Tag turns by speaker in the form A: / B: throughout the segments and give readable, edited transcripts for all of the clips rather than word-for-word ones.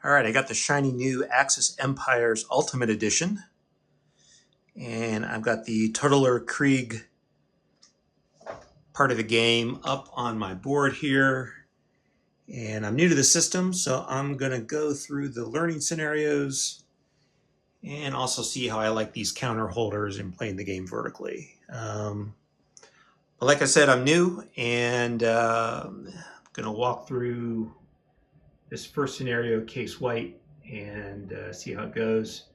A: All right, I got the shiny new Axis Empires Ultimate Edition, and I've got the Totaler Krieg part of the game up on my board here. And I'm new to the system, so I'm gonna go through the learning scenarios and also see how I like these counter holders in playing the game vertically. But like I said, I'm new, and I'm gonna walk through this first scenario, case white, and see how it goes.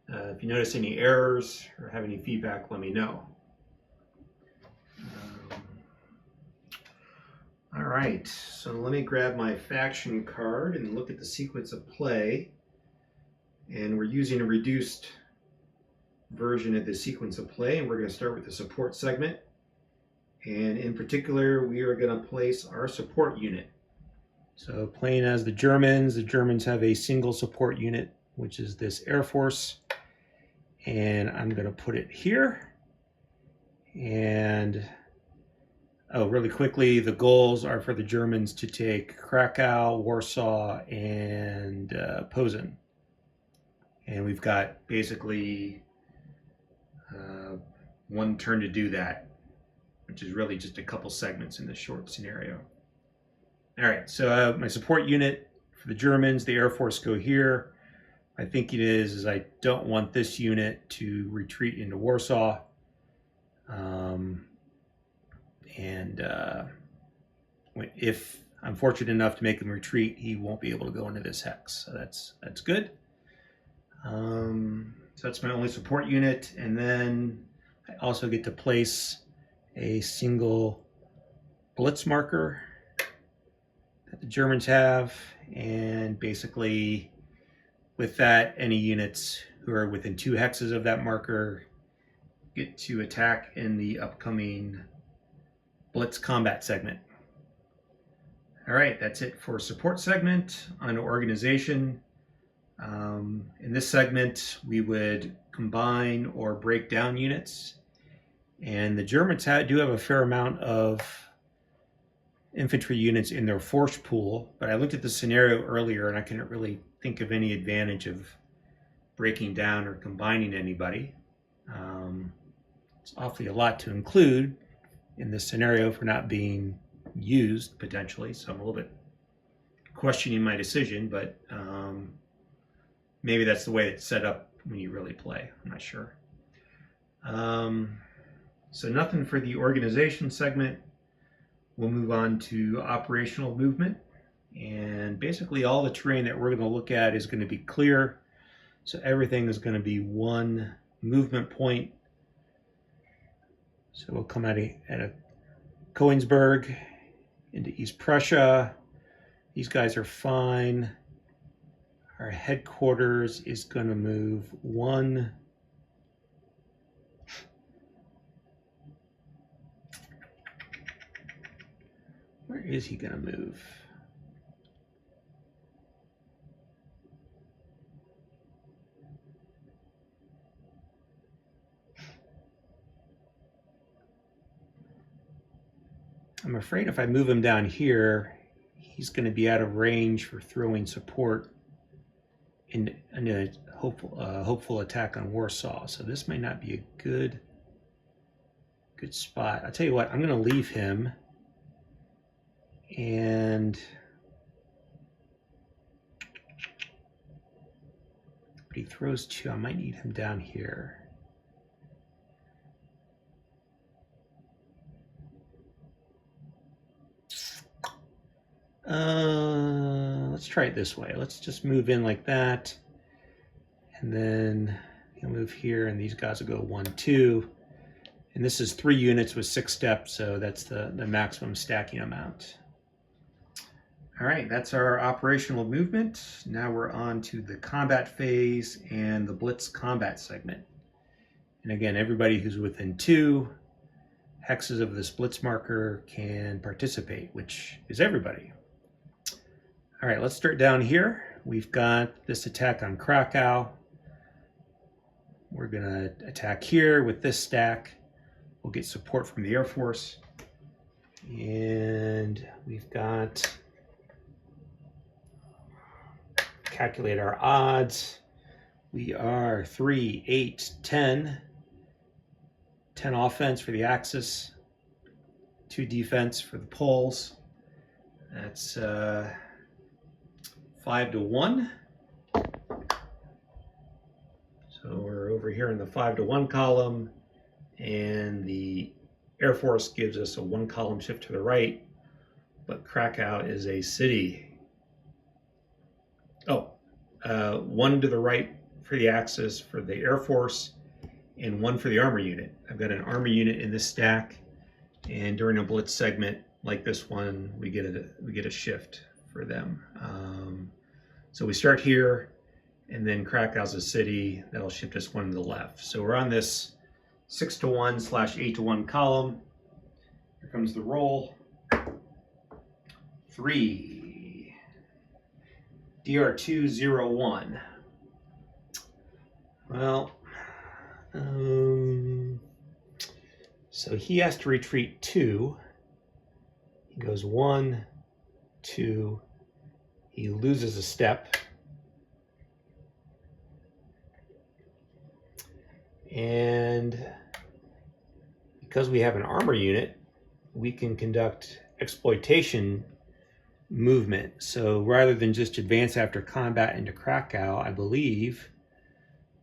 A: If you notice any errors or have any feedback, let me know. All right, so let me grab my faction card and look at the sequence of play. And we're using a reduced version of the sequence of play, and we're going to start with the support segment. And in particular, we are going to place our support unit. So playing as the Germans have a single support unit, which is this Air Force. And I'm going to put it here. And really quickly, the goals are for the Germans to take Krakow, Warsaw, and Posen. And we've got basically one turn to do that, which is really just a couple segments in this short scenario. All right, so my support unit for the Germans, the Air Force, go here. My thinking is I don't want this unit to retreat into Warsaw. If I'm fortunate enough to make him retreat, he won't be able to go into this hex. So that's good. So that's my only support unit. And then I also get to place a single blitz marker that the Germans have. And basically with that, any units who are within 2 hexes of that marker get to attack in the upcoming blitz combat segment. All right, that's it for support segment. On to organization. In this segment, we would combine or break down units. And the Germans do have a fair amount of infantry units in their force pool, but I looked at the scenario earlier and I couldn't really think of any advantage of breaking down or combining anybody. It's awfully a lot to include in this scenario for not being used potentially, so I'm a little bit questioning my decision, but maybe that's the way it's set up when you really play. I'm not sure. So nothing for the organization segment. We'll move on to operational movement, and basically all the terrain that we're going to look at is going to be clear, so everything is going to be one movement point. So we'll come out at Königsberg into East Prussia. These guys are fine. Our headquarters is going to move 1. Where is he going to move? I'm afraid if I move him down here, he's going to be out of range for throwing support in a hopeful attack on Warsaw. So this might not be a good spot. I'll tell you what, I'm going to leave him. And but he throws 2. I might need him down here. Let's try it this way. Let's just move in like that. And then he'll move here, and these guys will go 1, 2. And this is 3 units with 6 steps, so that's the maximum stacking amount. All right, that's our operational movement. Now we're on to the combat phase and the blitz combat segment. And again, everybody who's within 2 hexes of this blitz marker can participate, which is everybody. All right, let's start down here. We've got this attack on Krakow. We're gonna attack here with this stack. We'll get support from the Air Force. And we've got calculate our odds. We are 3, 8, 10. 10 offense for the Axis, 2 defense for the poles. That's 5 to 1. So we're over here in the 5 to 1 column, and the Air Force gives us a 1 column shift to the right, but Krakow is a city. Oh, 1 to the right for the Axis for the Air Force, and 1 for the armor unit. I've got an armor unit in this stack, and during a blitz segment like this one, we get a shift for them. So we start here, and then Krakow's a city. That'll shift us 1 to the left. So we're on this 6 to 1 / 8 to 1 column. Here comes the roll. 3. DR201. Well, so he has to retreat 2. He goes 1, 2. He loses a step. And because we have an armor unit, we can conduct exploitation movement. So rather than just advance after combat into Krakow, I believe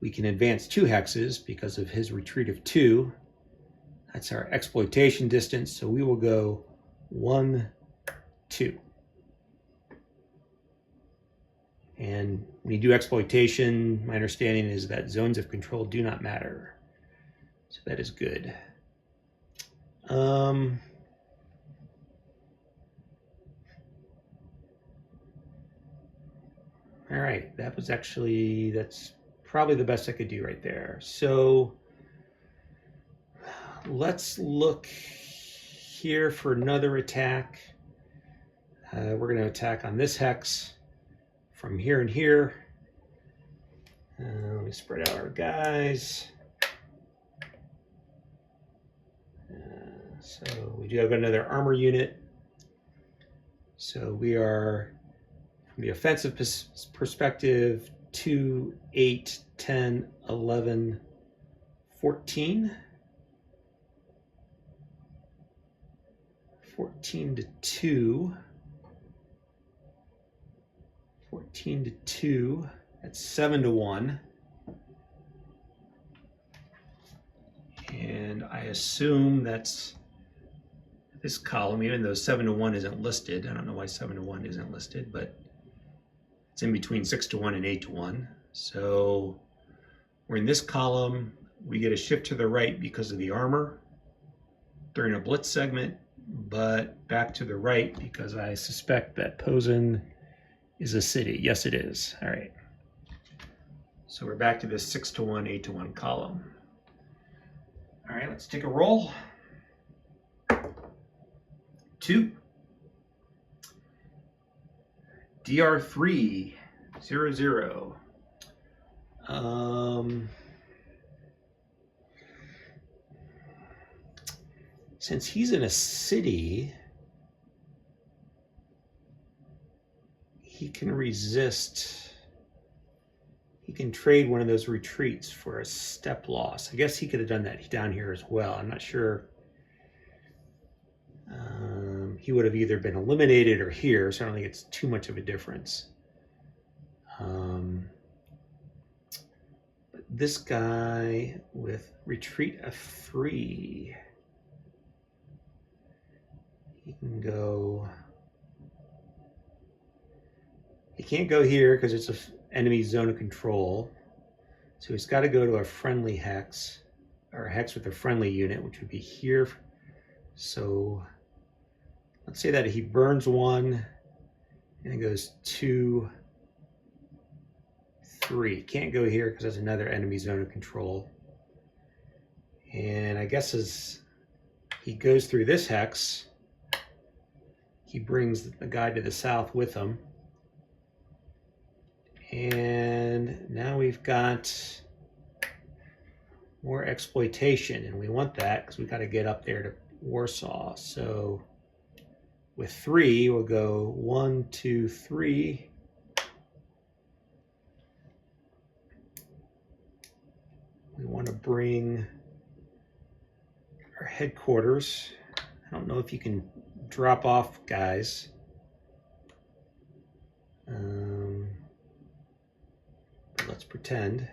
A: we can advance 2 hexes because of his retreat of 2. That's our exploitation distance. So we will go 1, 2. And when you do exploitation, my understanding is that zones of control do not matter. So that is good. All right, that's probably the best I could do right there. So let's look here for another attack. We're going to attack on this hex from here and here. Let me spread out our guys. So we do have another armor unit. So we are, from the offensive perspective, 2, 8, 10, 11, 14. 14 to 2. 14 to 2. That's 7 to 1. And I assume that's this column, even though 7 to 1 isn't listed. I don't know why 7 to 1 isn't listed, but it's in between 6 to 1 and 8 to 1. So we're in this column. We get a shift to the right because of the armor during a blitz segment, but back to the right because I suspect that Posen is a city. Yes, it is. All right. So we're back to this 6 to 1, 8 to 1 column. All right, let's take a roll. 2. DR3 00. Since he's in a city, he can resist. He can trade one of those retreats for a step loss. I guess he could have done that down here as well. I'm not sure. He would have either been eliminated or here, so I don't think it's too much of a difference. But this guy with retreat of 3, he can go. He can't go here because it's an enemy zone of control. So he's got to go to a friendly hex, or a hex with a friendly unit, which would be here. So let's say that he burns 1 and it goes 2, 3. Can't go here because that's another enemy zone of control. And I guess as he goes through this hex, he brings the guy to the south with him. And now we've got more exploitation, and we want that because we got to get up there to Warsaw. So with 3, we'll go 1, 2, 3. want to bring our headquarters. I don't know if you can drop off guys. But let's pretend.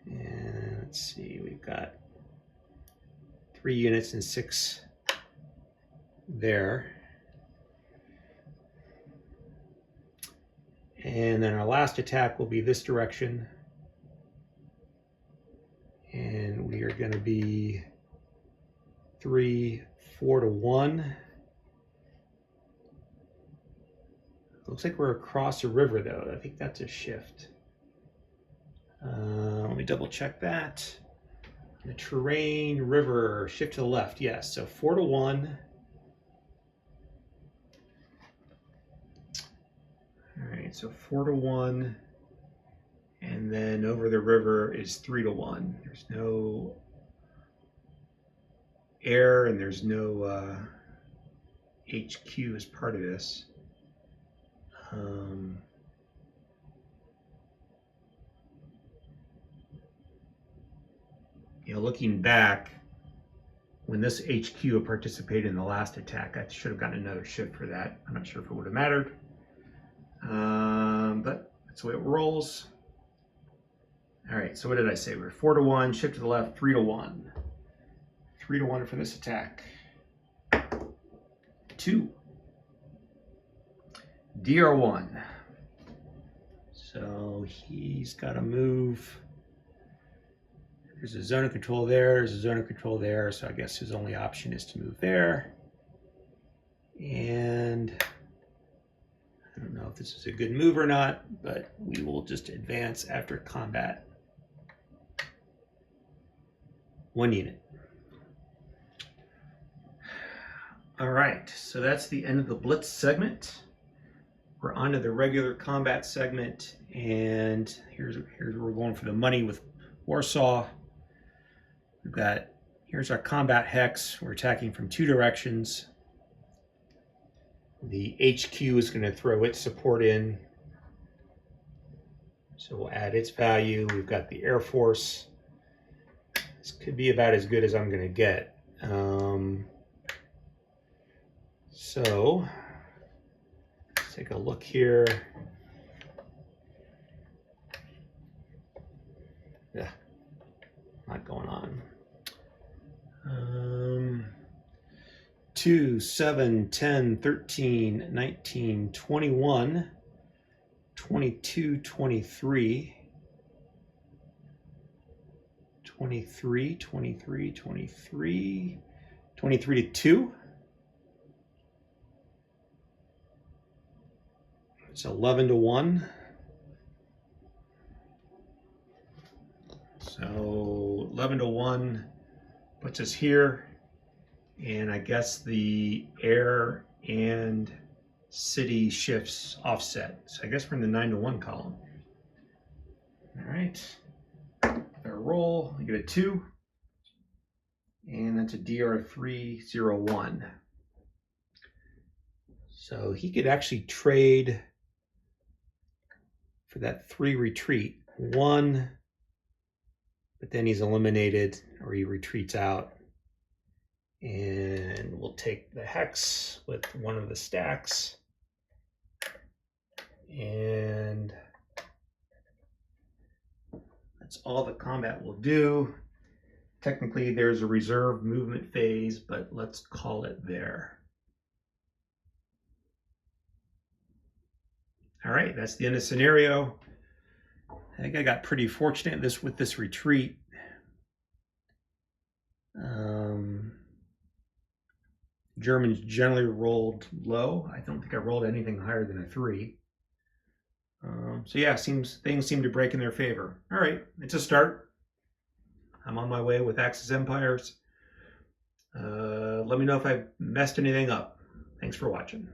A: And let's see, we've got 3 units and 6 there. And then our last attack will be this direction. And we are going to be 3, 4 to 1. Looks like we're across a river though. I think that's a shift. Let me double check that. The terrain, river, shift to the left. Yes, so 4 to 1. All right, so 4 to 1. And then over the river is 3 to 1. There's no air and there's no HQ as part of this. You know, looking back, when this HQ had participated in the last attack, I should have gotten another shift for that. I'm not sure if it would have mattered, but that's the way it rolls. All right, so what did I say? We're 4 to 1, shift to the left, 3 to 1. 3 to 1 for this attack. 2. DR1. So he's got to move. There's a zone of control there, there's a zone of control there, so I guess his only option is to move there. And I don't know if this is a good move or not, but we will just advance after combat. 1 unit. All right, so that's the end of the Blitz segment. We're on to the regular combat segment, and here's where we're going for the money with Warsaw. We've got, here's our combat hex. We're attacking from 2 directions. The HQ is going to throw its support in. So we'll add its value. We've got the Air Force. This could be about as good as I'm going to get. So let's take a look here. Yeah, not going on. 2, 7, 10, 13, 19, 21, 22, 23, 23, 23, 23, 23 to 2. It's 11 to 1. So 11 to 1 puts us here. And I guess the air and city shifts offset. So I guess we're in the 9 to 1 column. All right. Our roll, we get a 2. And that's a DR301. So he could actually trade for that 3 retreat. 1, but then he's eliminated or he retreats out. And we'll take the hex with 1 of the stacks. And that's all the combat will do. Technically, there's a reserve movement phase, but let's call it there. All right, that's the end of the scenario. I think I got pretty fortunate with this retreat. Germans generally rolled low. I don't think I rolled anything higher than a 3. So yeah, things seem to break in their favor. All right, it's a start. I'm on my way with Axis Empires. Let me know if I messed anything up. Thanks for watching.